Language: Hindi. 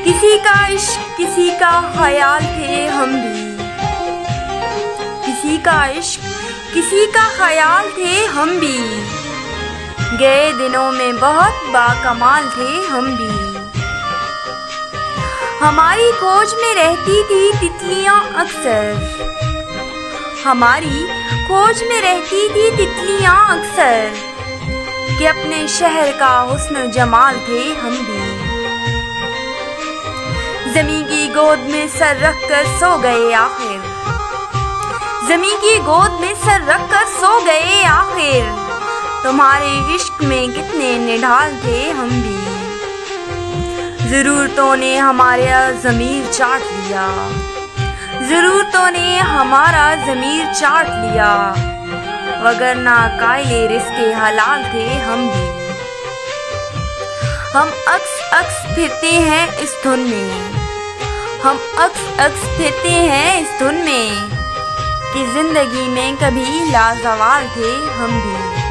किसी का इश्क किसी का ख्याल थे हम भी, किसी का इश्क किसी का ख्याल थे हम भी, गए दिनों में बहुत बाकमाल थे हम भी। हमारी खोज में रहती थी तितलियां अक्सर, हमारी खोज में रहती थी तितलियां अक्सर, कि अपने शहर का हुस्न जमाल थे हम भी। ज़मीं की गोद में सर रख कर सो गए आखिर, ज़मीं की गोद में सर रख कर सो गए आखिर, तुम्हारे इश्क में कितने निढाल थे हम भी। ज़रूरतों ने हमारा ज़मीर चाट लिया, ज़रूरतों ने हमारा ज़मीर चाट लिया, वगरना कायले रिज़्क़े हलाल थे हम भी। हम अक्स फिरते हैं इस धुन में, हम अक्स फिरते हैं इस धुन में, कि ज़िंदगी में कभी लाज़वाल थे हम भी।